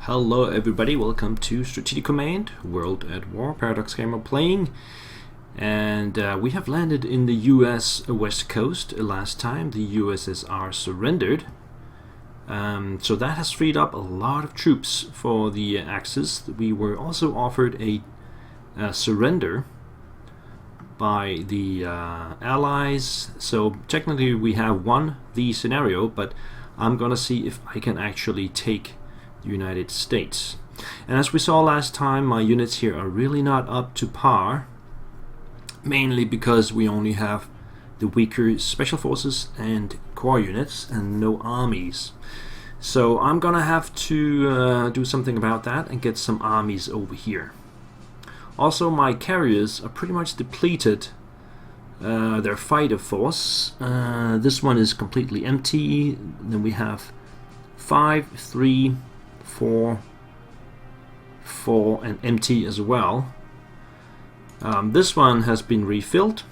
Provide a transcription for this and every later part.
Hello everybody, welcome to Strategic Command World at War. Paradox Gamer playing, and we have landed in the US West Coast. Last time the USSR surrendered, so that has freed up a lot of troops for the Axis. We were also offered a surrender by the Allies, so technically we have won the scenario, but I'm gonna see if I can actually take the United States. And as we saw last time, my units here are really not up to par, mainly because we only have the weaker special forces and core units and no armies. So I'm gonna have to do something about that and get some armies over here. Also, my carriers are pretty much depleted. Their fighter force, this one is completely empty. Then we have 5, 3, 4, and empty as well. This one has been refilled,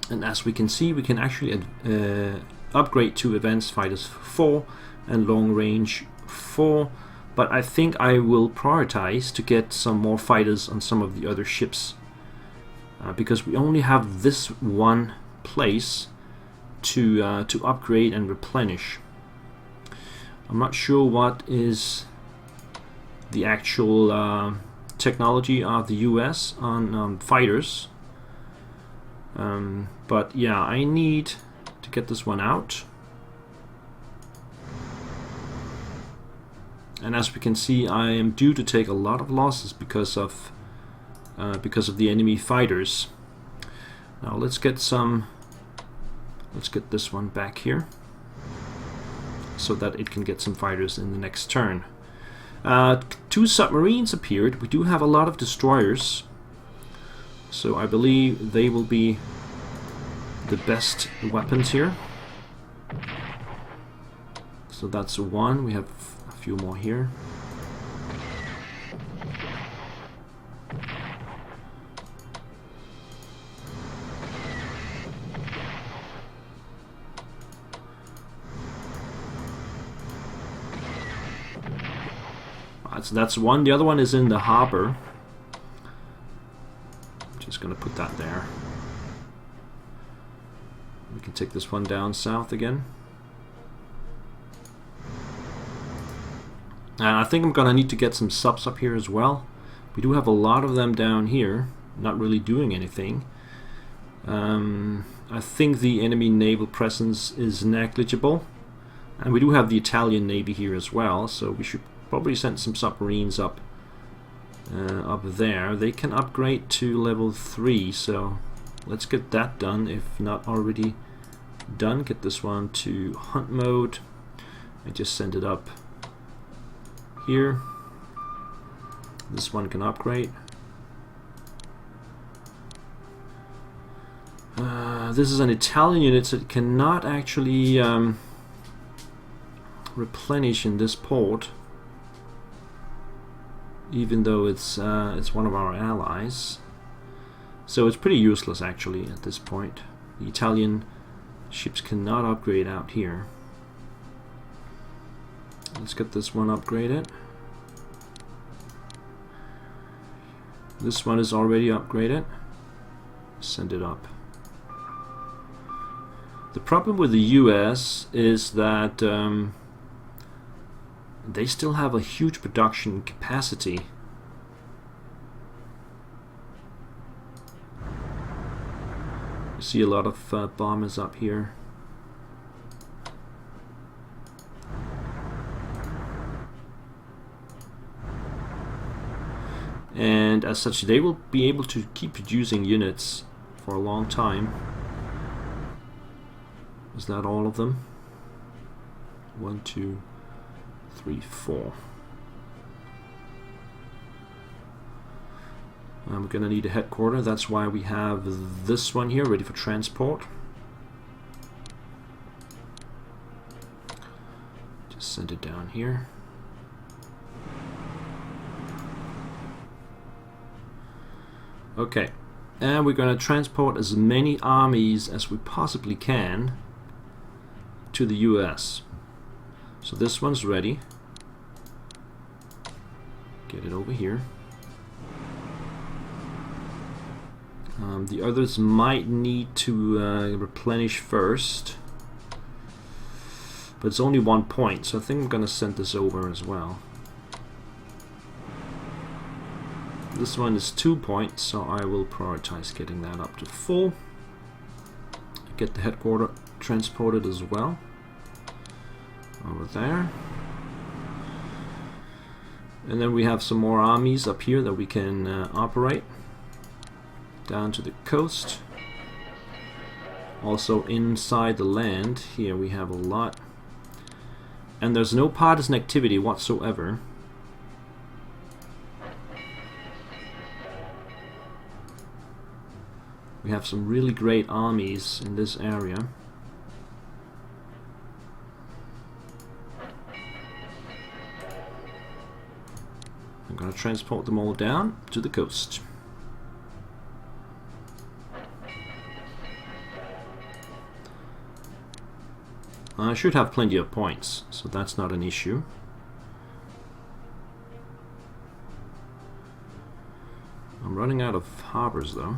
and as we can see, we can actually upgrade to advanced fighters 4 and long range 4, but I think I will prioritize to get some more fighters on some of the other ships, because we only have this one place to upgrade and replenish. I'm not sure what is the actual technology of the US on fighters, but yeah, I need to get this one out. And as we can see, I am due to take a lot of losses because of the enemy fighters. Now let's get this one back here, so that it can get some fighters in the next turn. 2 submarines appeared. We do have a lot of destroyers, so I believe they will be the best weapons here. So that's one. We have a few more here. So that's one. The other one is in the harbor. Just gonna put that there. We can take this one down south again. And I think I'm gonna need to get some subs up here as well. We do have a lot of them down here, not really doing anything. I think the enemy naval presence is negligible, and we do have the Italian Navy here as well, so we should probably send some submarines up there. They can upgrade to level 3, so let's get that done if not already done. Get this one to hunt mode and just send it up here. This one can upgrade. This is an Italian unit, so it cannot actually replenish in this port, even though it's one of our allies. So it's pretty useless actually at this point. The Italian ships cannot upgrade out here. Let's get this one upgraded. This one is already upgraded. Send it up. The problem with the US is that they still have a huge production capacity. You see a lot of bombers up here. And as such, they will be able to keep producing units for a long time. Is that all of them? 1, 2, 3, 4. We're gonna need a headquarter. That's why we have this one here ready for transport. Just send it down here. Okay, and we're gonna transport as many armies as we possibly can to the US. So this one's ready. get it over here. The others might need to replenish first, but it's only 1 point, so I think I'm gonna send this over as well. This one is 2 points, so I will prioritize getting that up to full. Get the headquarters transported as well over there. And then we have some more armies up here that we can operate down to the coast. Also inside the land here we have a lot, and there's no partisan activity whatsoever. We have some really great armies in this area. I'm going to transport them all down to the coast. I should have plenty of points, so that's not an issue. I'm running out of harbors though.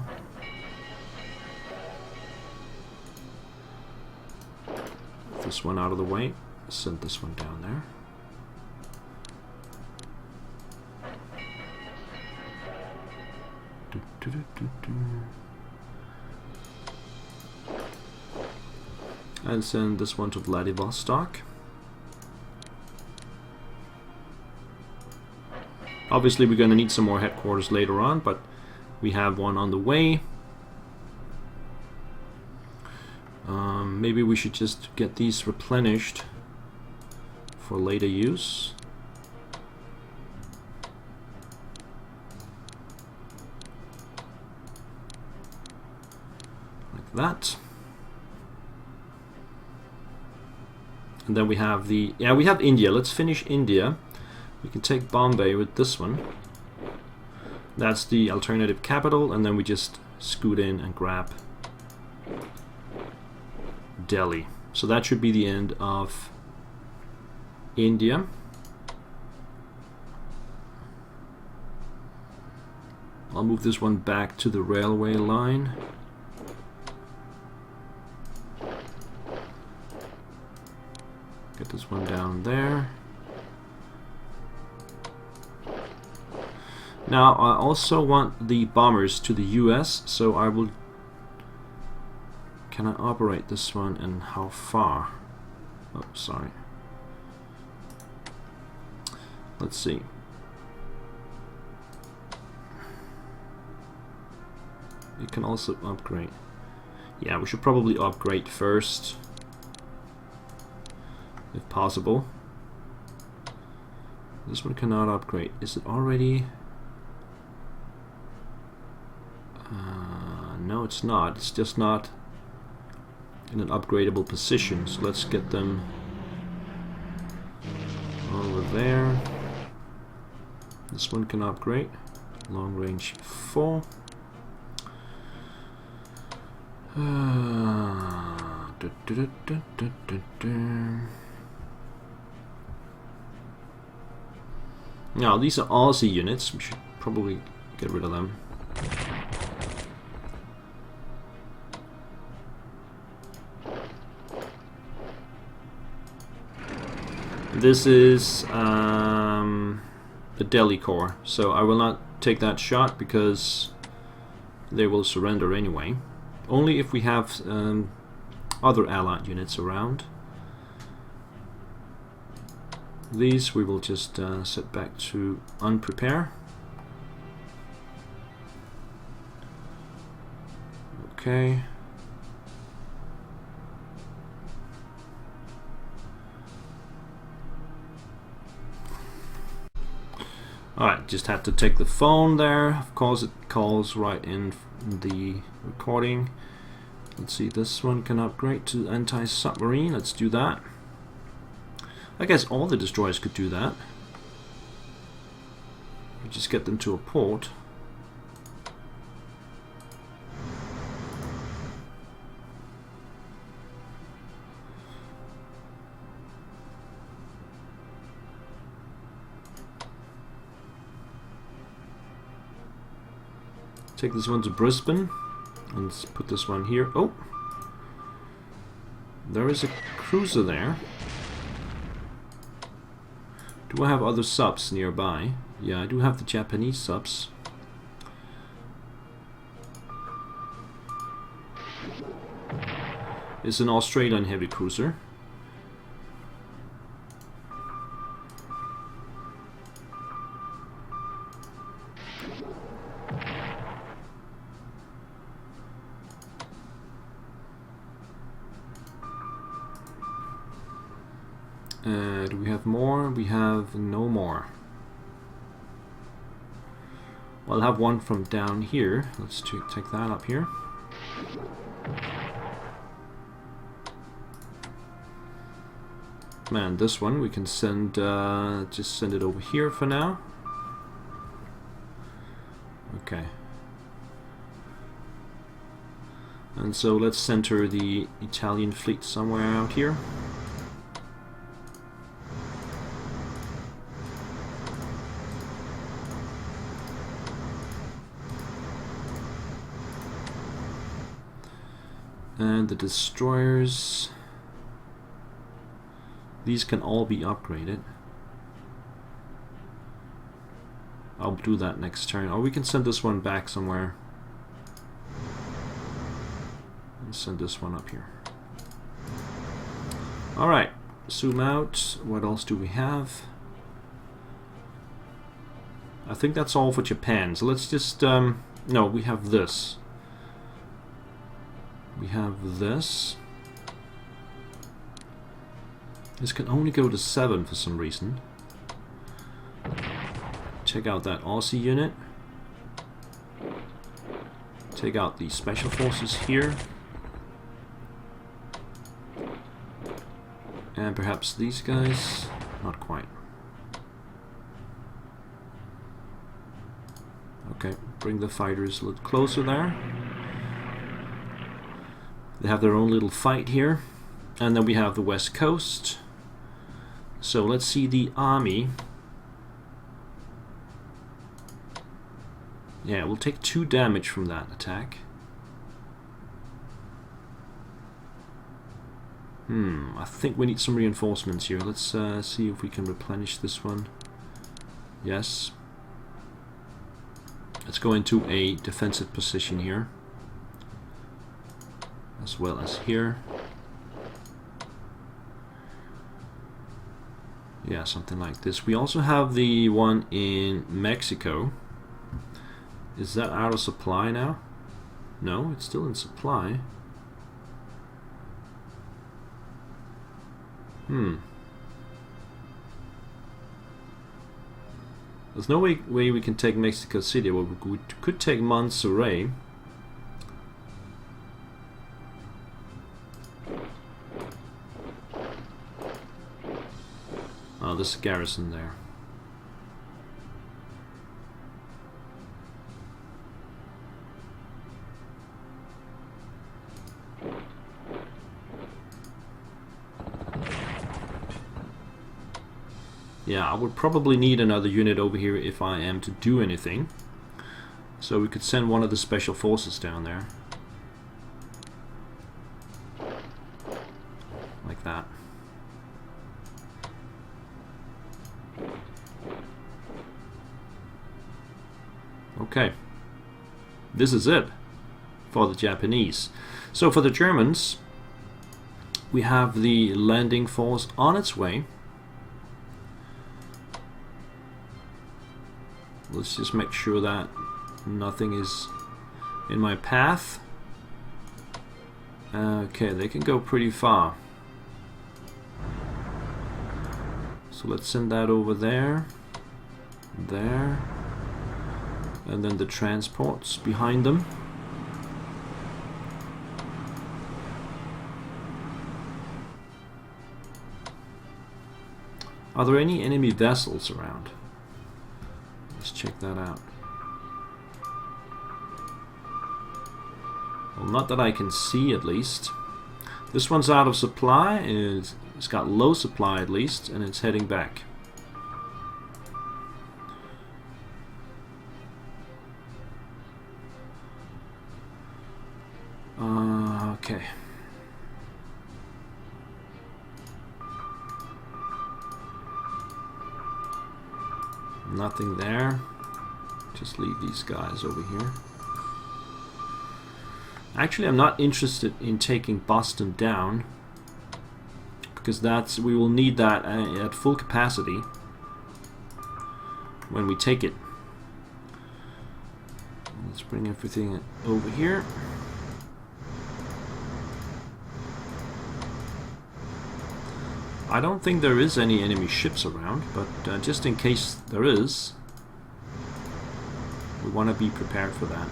This one out of the way, send this one down there. And send this one to Vladivostok. Obviously we're going to need some more headquarters later on, but we have one on the way. Maybe we should just get these replenished for later use. Like that. And then we have the... yeah, we have India. Let's finish India. We can take Bombay with this one. That's the alternative capital, and then we just scoot in and grab Delhi. So that should be the end of India. I'll move this one back to the railway line. Get this one down there. Now I also want the bombers to the US, so I will... can I operate this one, and how far? Oh, sorry. Let's see. You can also upgrade. Yeah, we should probably upgrade first, if possible. This one cannot upgrade. Is it already? No, it's not. It's just not in an upgradable position. So let's get them over there. This one can upgrade. Long range 4. Now these are Aussie units. We should probably get rid of them. This is the Delhi Corps, so I will not take that shot because they will surrender anyway. Only if we have other allied units around. These we will just set back to unprepare. Okay. Alright, just have to take the phone there. Of course it calls right in the recording. Let's see, this one can upgrade to anti-submarine. Let's do that. I guess all the destroyers could do that. You just get them to a port. take this one to Brisbane and put this one here. Oh, there is a cruiser there. Do I have other subs nearby? Yeah, I do have the Japanese subs. It's an Australian heavy cruiser. Do we have more? We have no more. Well, I'll have one from down here. Let's take that up here. Man, this one we can send, just send it over here for now. Okay. And so let's center the Italian fleet somewhere out here. And the destroyers, these can all be upgraded. I'll do that next turn. Or we can send this one back somewhere. And send this one up here. Alright, zoom out. What else do we have? I think that's all for Japan. So let's just, no, we have this. We have this. This can only go to 7 for some reason. Check out that Aussie unit. Take out the special forces here. And perhaps these guys. Not quite. Okay, bring the fighters a little closer there. They have their own little fight here. And then we have the West Coast. So let's see the army. Yeah, we'll take 2 damage from that attack. I think we need some reinforcements here. Let's see if we can replenish this one. Yes. Let's go into a defensive position here. As well as here. Yeah, something like this. We also have the one in Mexico. Is that out of supply now? No, it's still in supply. There's no way we can take Mexico City. Well, we could take Monterrey. Oh, there's a garrison there. Yeah, I would probably need another unit over here if I am to do anything. So we could send one of the special forces down there. Like that. Okay. This is it for the Japanese. So for the Germans, we have the landing force on its way. Let's just make sure that nothing is in my path. Okay, they can go pretty far. So let's send that over there. There. And then the transports behind them. Are there any enemy vessels around? Let's check that out. Well, not that I can see, at least. This one's out of supply, and it's got low supply at least, and it's heading back. Nothing there. Just leave these guys over here. Actually, I'm not interested in taking Boston down, because we will need that at full capacity when we take it. Let's bring everything over here. I don't think there is any enemy ships around, but just in case there is, we want to be prepared for that.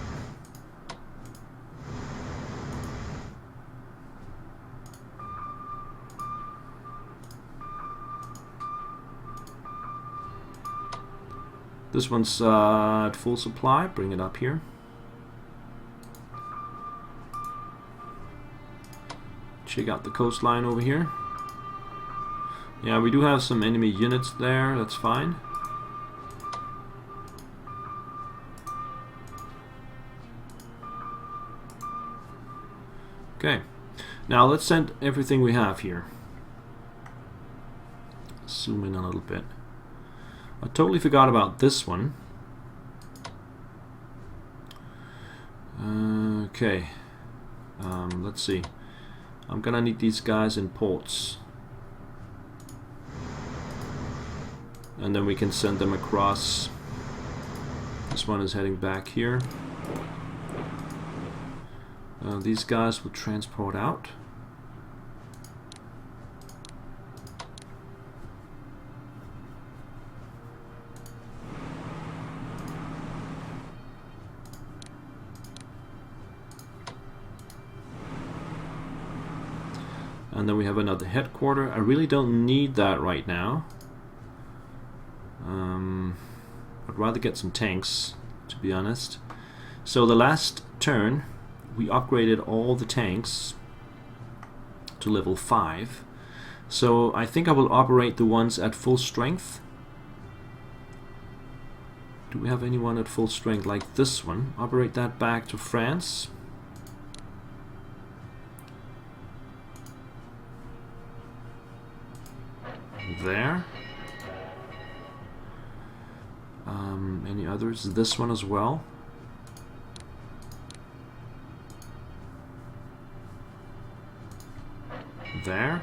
This one's at full supply. Bring it up here. Check out the coastline over here. Yeah, we do have some enemy units there. That's fine. Okay. Now let's send everything we have here. Zoom in a little bit. I totally forgot about this one. Okay. Let's see. I'm gonna need these guys in ports. And then we can send them across. This one is heading back here. These guys will transport out. And then we have another headquarter. I really don't need that right now. I'd rather get some tanks, to be honest. So the last turn, we upgraded all the tanks to level 5. So I think I will operate the ones at full strength. Do we have anyone at full strength like this one? Operate that back to France. There. Any others? This one as well. There.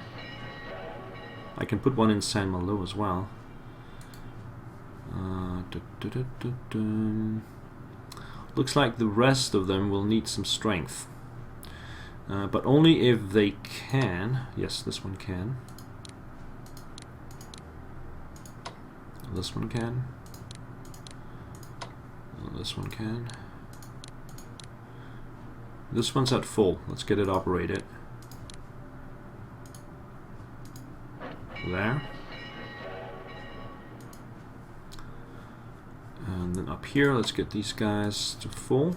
I can put one in Saint Malo as well. Looks like the rest of them will need some strength. But only if they can. Yes, this one can. This one can. This one can. This one's at full. Let's get it operated. There. And then up here, let's get these guys to full.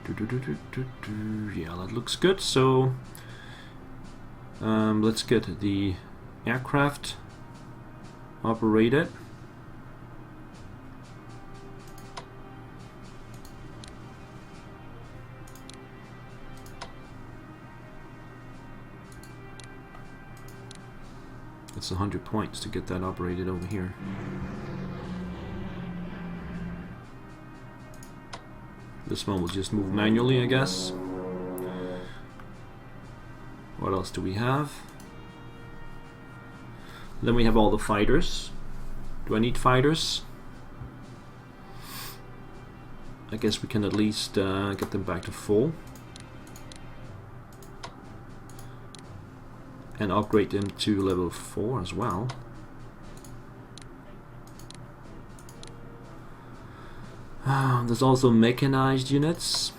Yeah, that looks good. So let's get the aircraft operated. It's 100 points to get that operated over here. This one will just move manually, I guess. What else do we have? Then we have all the fighters. Do I need fighters? I guess we can at least get them back to full. And upgrade them to level 4 as well. There's also mechanized units.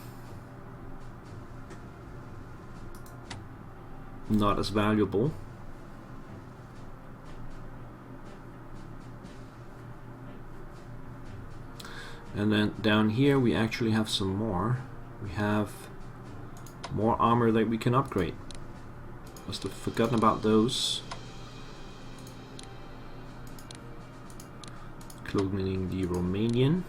Not as valuable. And then down here we actually have some more. We have more armor that we can upgrade. Must have forgotten about those. Including the Romanian.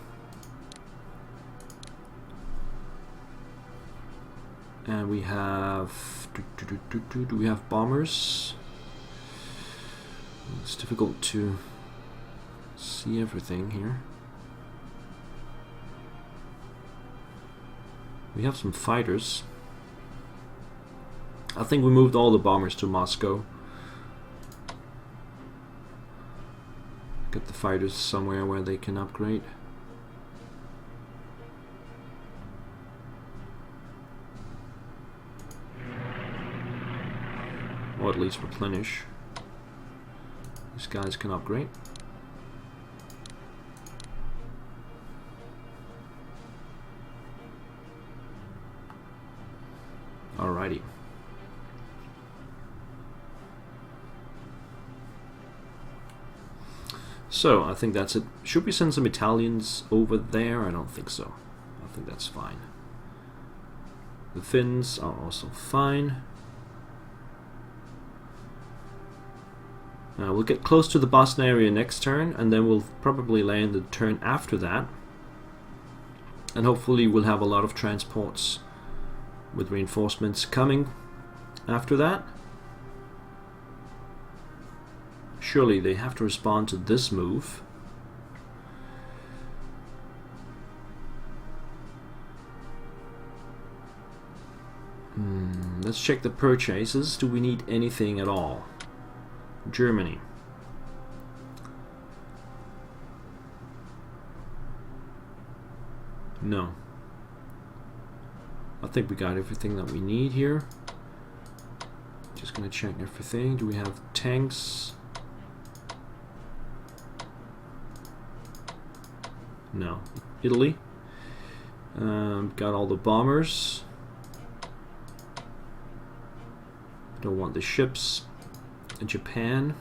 And we have... Do we have bombers? It's difficult to see everything here. We have some fighters. I think we moved all the bombers to Moscow. Get the fighters somewhere where they can upgrade. Or at least replenish. These guys can upgrade. Alrighty. So, I think that's it. Should we send some Italians over there? I don't think so. I think that's fine. The Finns are also fine. Now we'll get close to the Boston area next turn, and then we'll probably land the turn after that. And hopefully we'll have a lot of transports with reinforcements coming after that. Surely they have to respond to this move. Let's check the purchases. Do we need anything at all? Germany. No. I think we got everything that we need here. Just gonna check everything. Do we have tanks? No. Italy. Got all the bombers. Don't want the ships. Japan.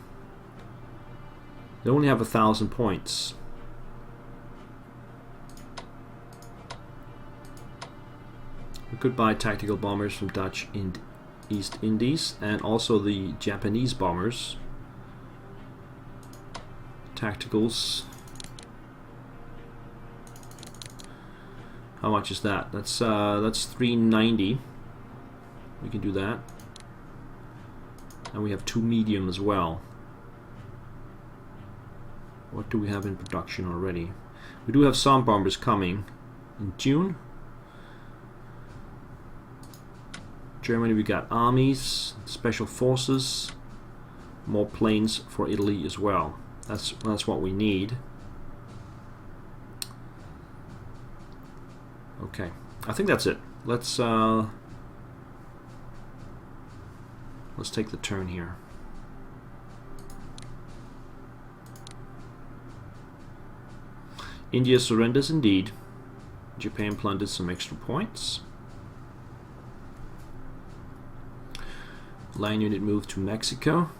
They only have 1,000 points. We could buy tactical bombers from Dutch and East Indies, and also the Japanese bombers. Tacticals. How much is that? That's 390. We can do that. And we have 2 medium as well. What do we have in production already? We do have some bombers coming in June. Germany, we got armies, special forces, more planes for Italy as well. That's what we need. Okay, I think that's it. Let's take the turn here. India surrenders indeed. Japan plunders some extra points. Line unit moved to Mexico.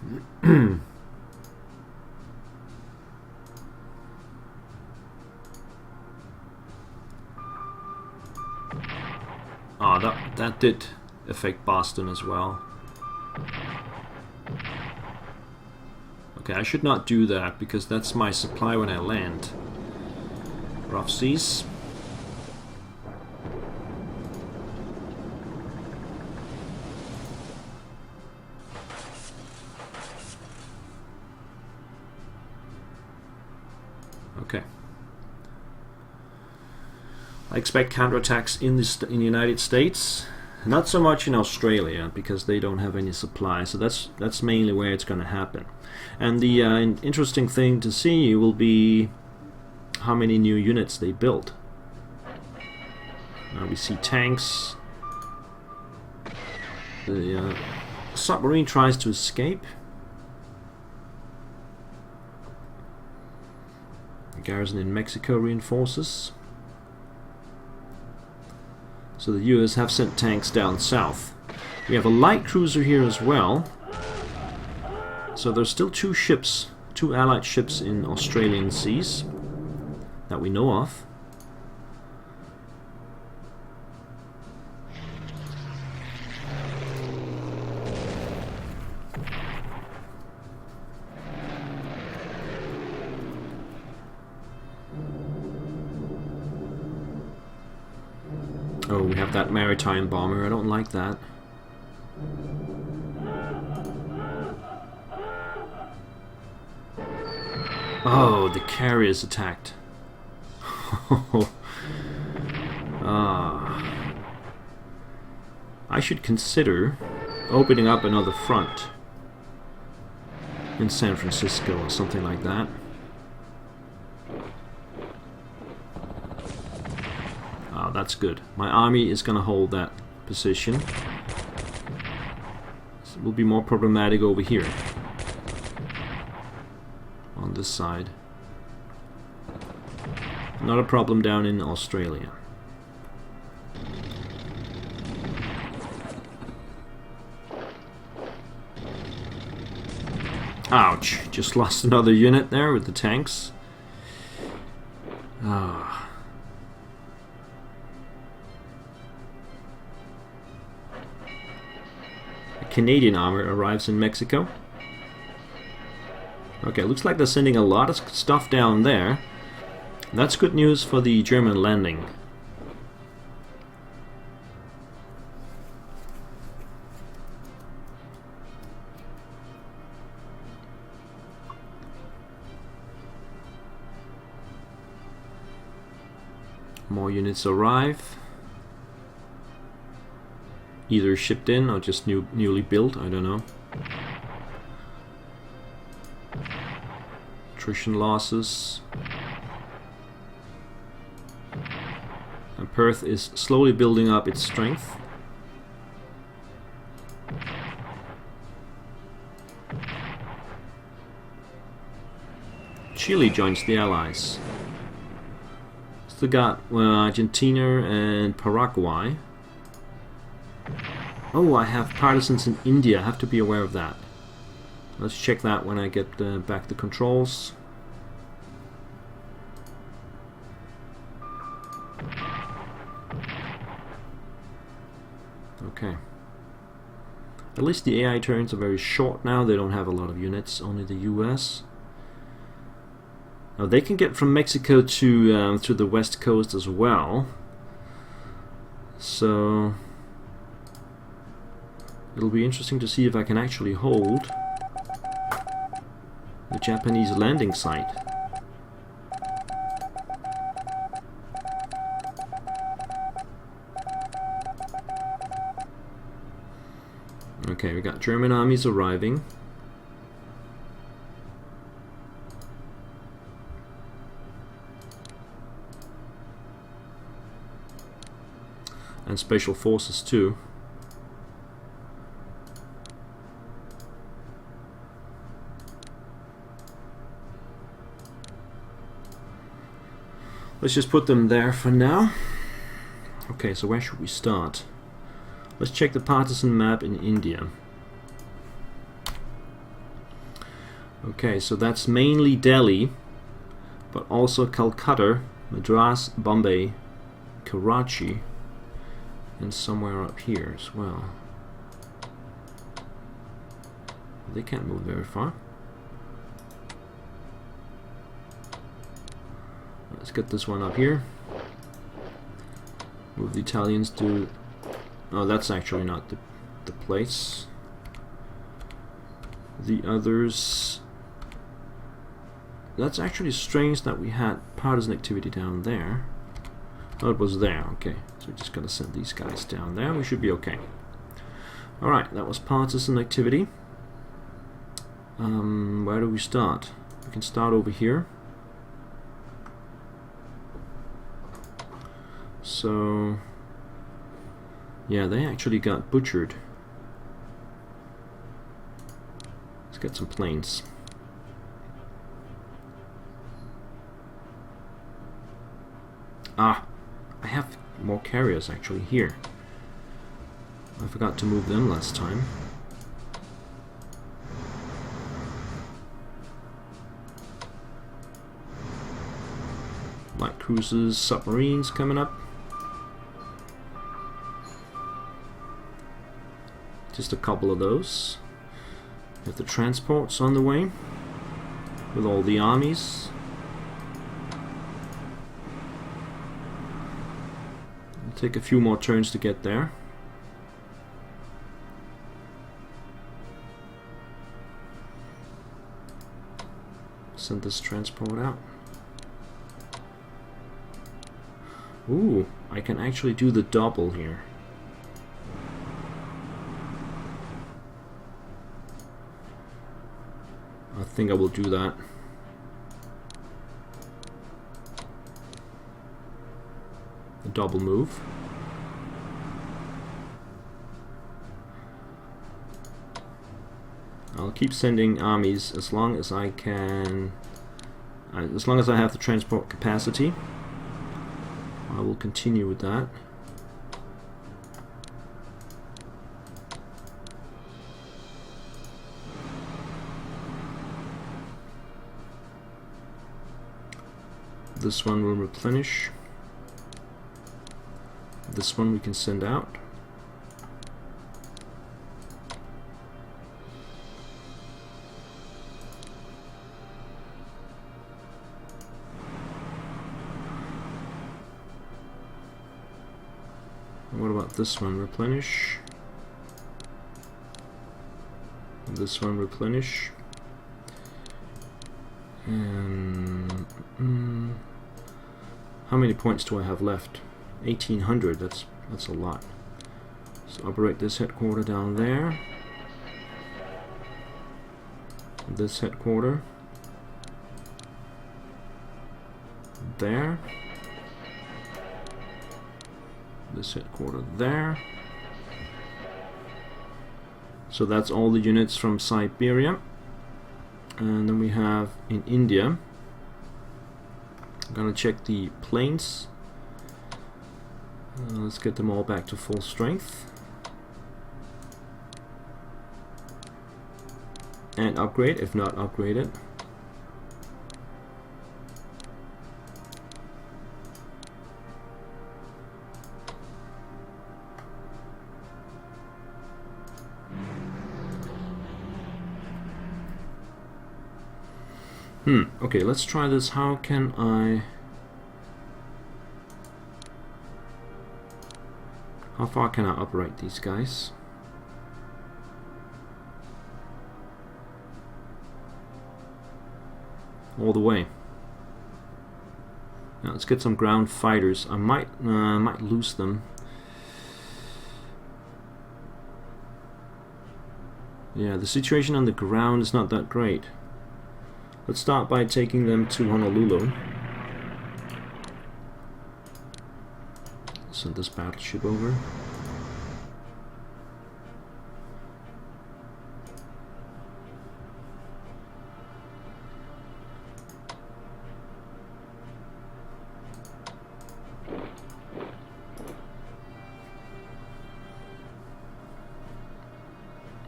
That did affect Boston as well. Okay, I should not do that because that's my supply when I land. Rough seas. Okay. I expect counterattacks in the United States. Not so much in Australia because they don't have any supply, so that's mainly where it's going to happen. And the interesting thing to see will be how many new units they build. We see tanks. The submarine tries to escape. The garrison in Mexico reinforces. So the US have sent tanks down south. We have a light cruiser here as well. So there's still 2 ships, 2 allied ships in Australian seas that we know of. Oh, we have that maritime bomber. I don't like that. Oh, the carriers attacked. I should consider opening up another front in San Francisco or something like that. Oh, that's good. My army is gonna hold that position. It will be more problematic over here on this side. Not a problem down in Australia. Ouch! Just lost another unit there with the tanks. Ah. A Canadian armor arrives in Mexico. Okay, looks like they're sending a lot of stuff down there. That's good news for the German landing. More units arrive. Either shipped in or just newly built, I don't know. Attrition losses. And Perth is slowly building up its strength. Chile joins the Allies. Still got Argentina and Paraguay. Oh, I have partisans in India. I have to be aware of that. Let's check that when I get back the controls. Okay. At least the AI turns are very short now. They don't have a lot of units. Only the US. Now they can get from Mexico to the west coast as well. So it'll be interesting to see if I can actually hold the Japanese landing site. Okay, we got German armies arriving. And special forces too. Let's just put them there for now. Okay, so where should we start? Let's check the partisan map in India. Okay, so that's mainly Delhi, but also Calcutta, Madras, Bombay, Karachi, and somewhere up here as well. They can't move very far. Let's get this one up here. Move the Italians to... Oh, that's actually not the place. The others... That's actually strange that we had partisan activity down there. Oh, it was there, okay. So we just gotta send these guys down there. We should be okay. Alright, that was partisan activity. Where do we start? We can start over here. So... yeah, they actually got butchered. Let's get some planes. Ah, I have more carriers actually here. I forgot to move them last time. Light cruisers, submarines coming up. Just a couple of those. We have the transports on the way with all the armies. It'll take a few more turns to get there. Send this transport out. Ooh, I can actually do the double here. I think I will do that. A double move. I'll keep sending armies as long as I can, as long as I have the transport capacity. I will continue with that. This one will replenish. This one we can send out. What about this one? Replenish. This one replenish. And how many points do I have left? 1800. That's a lot. So operate this headquarter down there. This headquarter there. This headquarter there. So that's all the units from Siberia. And then we have in India, I'm gonna check the planes. Let's get them all back to full strength. And upgrade, if not upgraded. Okay, let's try this. How can I... How far can I operate these guys? All the way. Now let's get some ground fighters. I might lose them. Yeah, the situation on the ground is not that great. Let's start by taking them to Honolulu. Send this battleship over.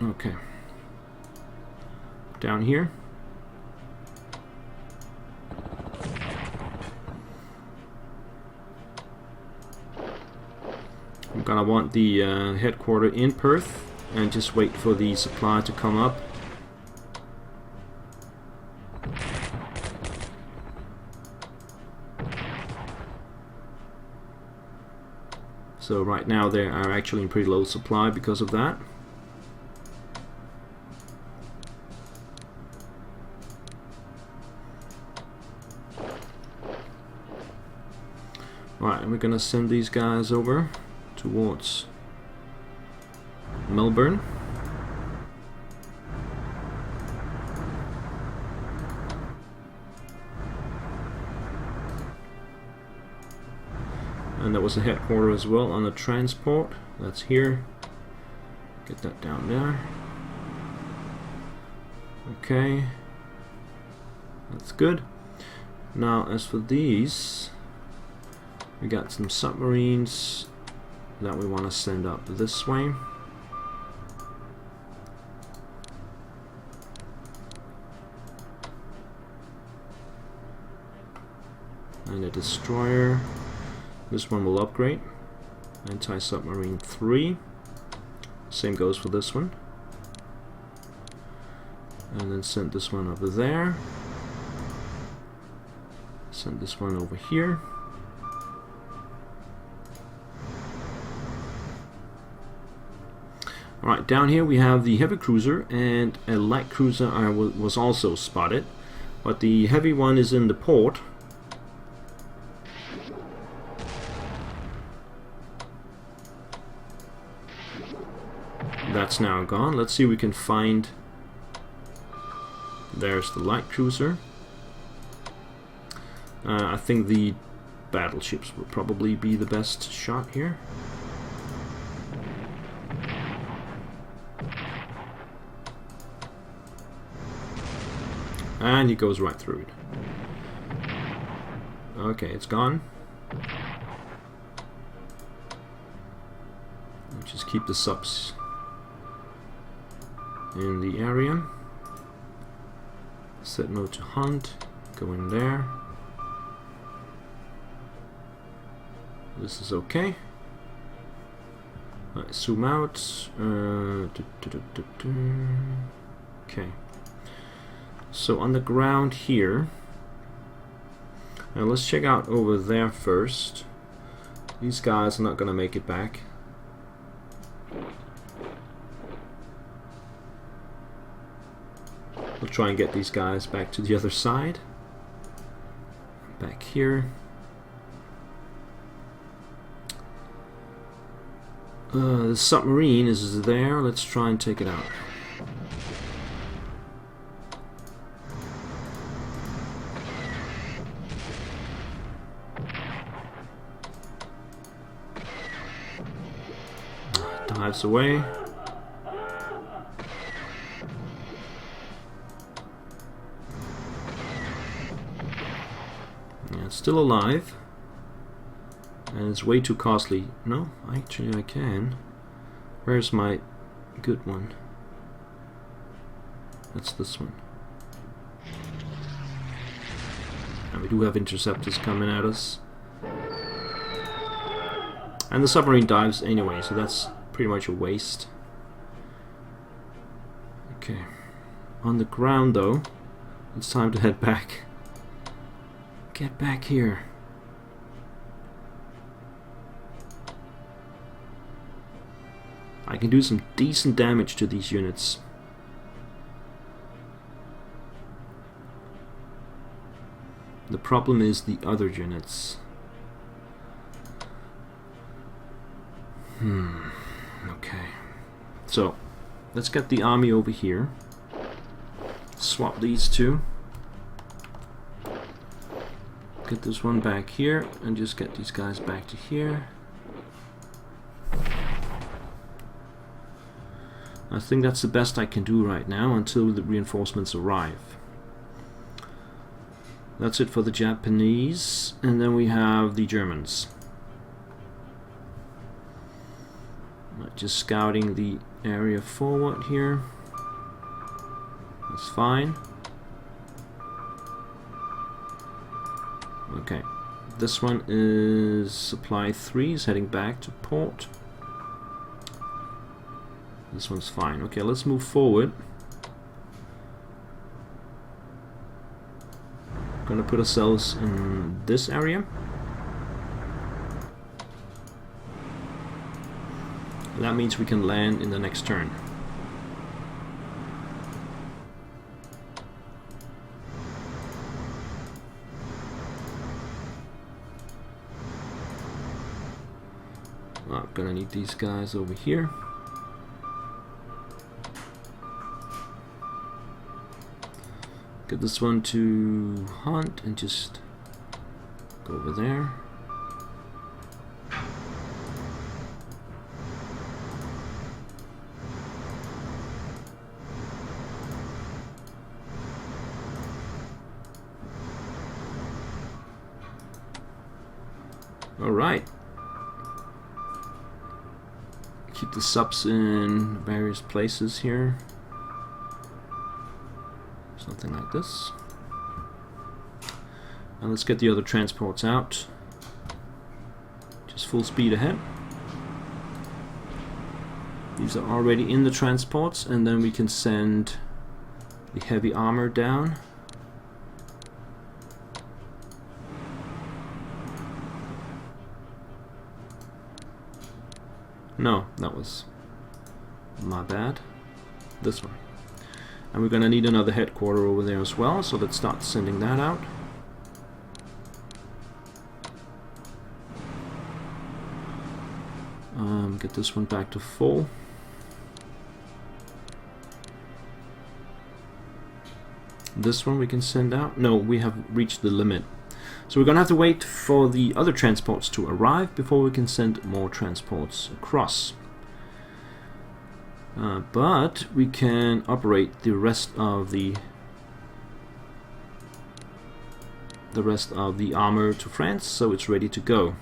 Okay. Down here. I'm gonna want the headquarter in Perth and just wait for the supply to come up. So right now they are actually in pretty low supply because of that. Right, and we're gonna send these guys over towards Melbourne. And that was the headquarter as well on the transport. That's here. Get that down there. Okay. That's good. Now as for these, we got some submarines that we want to send up this way. And a destroyer. This one will upgrade. Anti-submarine 3. Same goes for this one. And then send this one over there. Send this one over here. Alright, down here we have the heavy cruiser, and a light cruiser was also spotted. But the heavy one is in the port. That's now gone. Let's see if we can find... There's the light cruiser. I think the battleships will probably be the best shot here. And he goes right through it. Okay, it's gone. Just keep the subs in the area. Set mode to hunt. Go in there. This is okay. Zoom out. Okay. So on the ground here. Now let's check out over there first. These guys are not gonna make it back. We'll try and get these guys back to the other side. Back here. The submarine is there. Let's try and take it out. Dives away. Yeah, it's still alive. And it's way too costly. No, actually I can. Where's my good one? That's this one. And we do have interceptors coming at us. And the submarine dives anyway, so that's pretty much a waste. Okay. On the ground though, it's time to head back. Get back here. I can do some decent damage to these units. The problem is the other units. Okay. So, let's get the army over here. Swap these two. Get this one back here, and just get these guys back to here. I think that's the best I can do right now until the reinforcements arrive. That's it for the Japanese, and then we have the Germans. Just scouting the area forward here. That's fine. Okay, this one is supply 3, is heading back to port. This one's fine. Okay, let's move forward. Gonna put ourselves in this area. That means we can land in the next turn. I'm gonna need these guys over here. Get this one to hunt and just go over there. Alright. Keep the subs in various places here. Something like this. And let's get the other transports out. Just full speed ahead. These are already in the transports, and then we can send the heavy armor down. No, that was my bad. This one. And we're going to need another headquarter over there as well, so let's start sending that out. Get this one back to full. This one we can send out. No, we have reached the limit. So we're going to have to wait for the other transports to arrive before we can send more transports across. But we can operate the rest of the armor to France, so it's ready to go.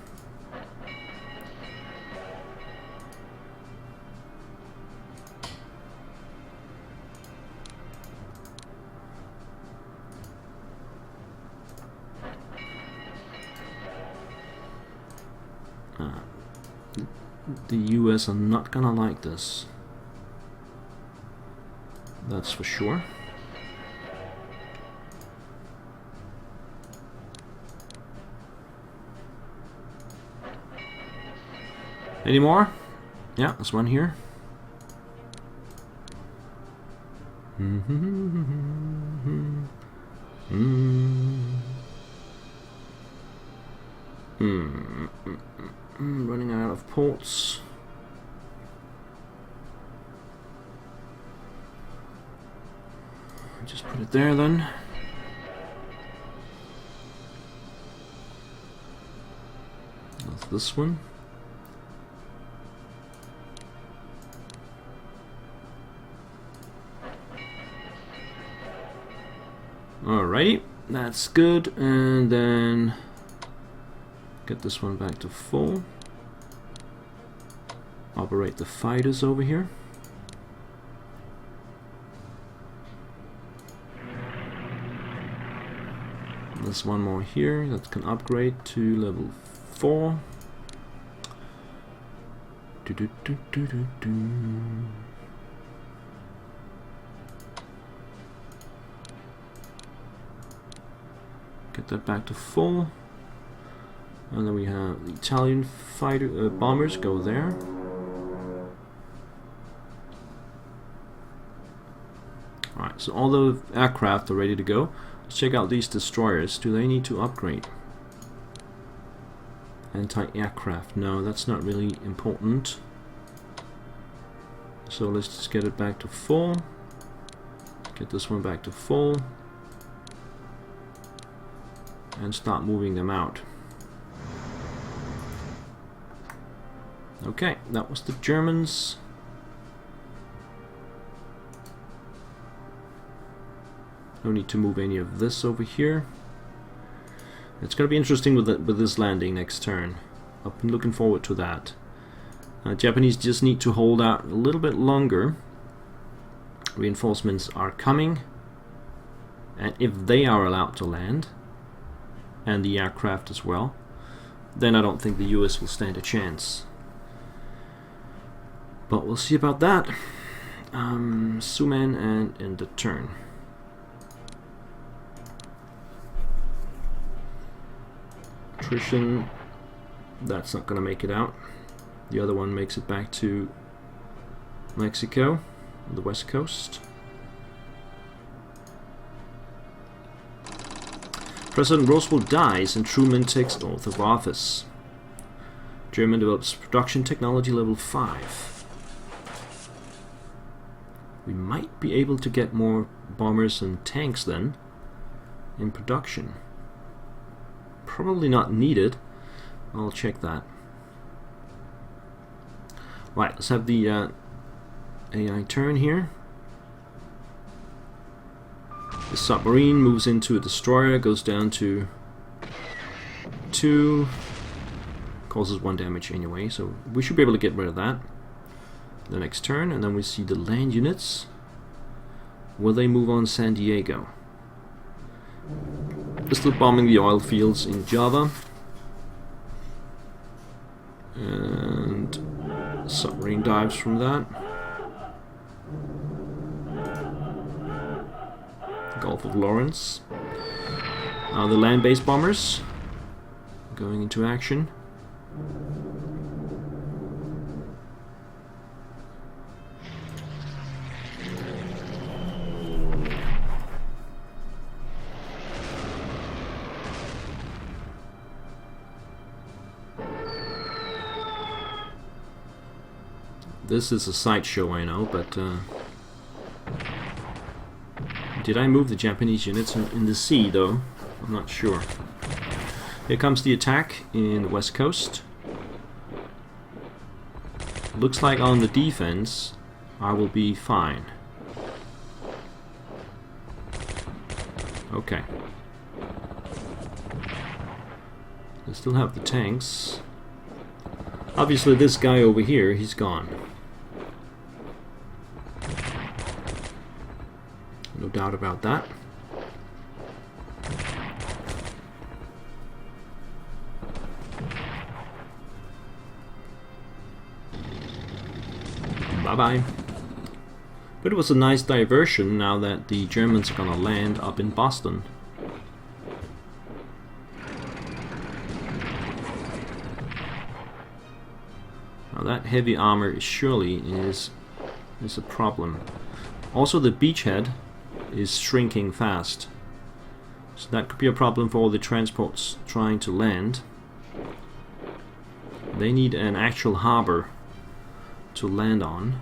The US are not gonna like this. That's for sure. Any more? Yeah, there's one here. Running out of ports. Just put it there then. That's this one. Alrighty, that's good, and then get this one back to full. Operate the fighters over here. There's one more here that can upgrade to level 4. Get that back to full. And then we have the Italian fighter bombers go there. Alright, so all the aircraft are ready to go. Let's check out these destroyers. Do they need to upgrade? Anti-aircraft. No, that's not really important. So let's just get it back to full. Get this one back to full. And start moving them out. Okay, that was the Germans. No need to move any of this over here. It's going to be interesting with this landing next turn. I've been looking forward to that. Japanese just need to hold out a little bit longer. Reinforcements are coming. And if they are allowed to land, and the aircraft as well, then I don't think the US will stand a chance. But we'll see about that. Suman and end the turn. Attrition, that's not going to make it out. The other one makes it back to Mexico, the west coast. President Roosevelt dies and Truman takes oath of office. German develops production technology level 5. We might be able to get more bombers and tanks then in production. Probably not needed. I'll check that. Right, let's have the AI turn here. The submarine moves into a destroyer, goes down to 2, causes 1 damage anyway, so we should be able to get rid of that the next turn. And then we see the land units. Will they move on San Diego? They're still bombing the oil fields in Java. And submarine dives from that. Gulf of Lawrence. The land-based bombers going into action. This is a sideshow, I know, but did I move the Japanese units in the sea, though? I'm not sure. Here comes the attack in the west coast. Looks like on the defense I will be fine. Okay. I still have the tanks. Obviously this guy over here, he's gone. No doubt about that. Bye-bye. But it was a nice diversion now that the Germans are gonna land up in Boston. Now that heavy armor surely is a problem. Also the beachhead is shrinking fast. So that could be a problem for all the transports trying to land. They need an actual harbor to land on.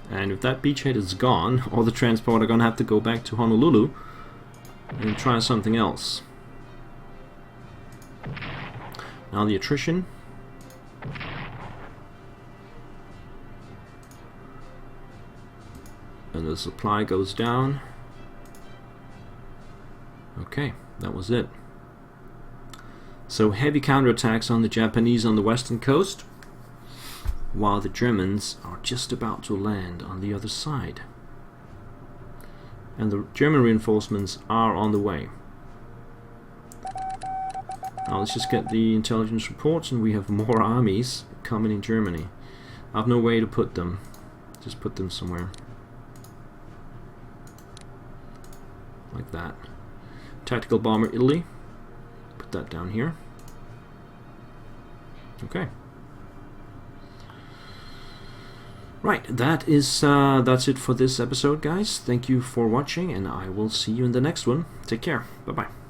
And if that beachhead is gone, all the transport are gonna have to go back to Honolulu and try something else. Now the attrition. And the supply goes down. Okay, that was it. So heavy counterattacks on the Japanese on the western coast, while the Germans are just about to land on the other side. And the German reinforcements are on the way. Now let's just get the intelligence reports, and we have more armies coming in Germany. I have no way to put them. Just put them somewhere. Like that. Tactical bomber Italy. Put that down here. Okay. Right, that's it for this episode, guys. Thank you for watching, and I will see you in the next one. Take care. Bye-bye.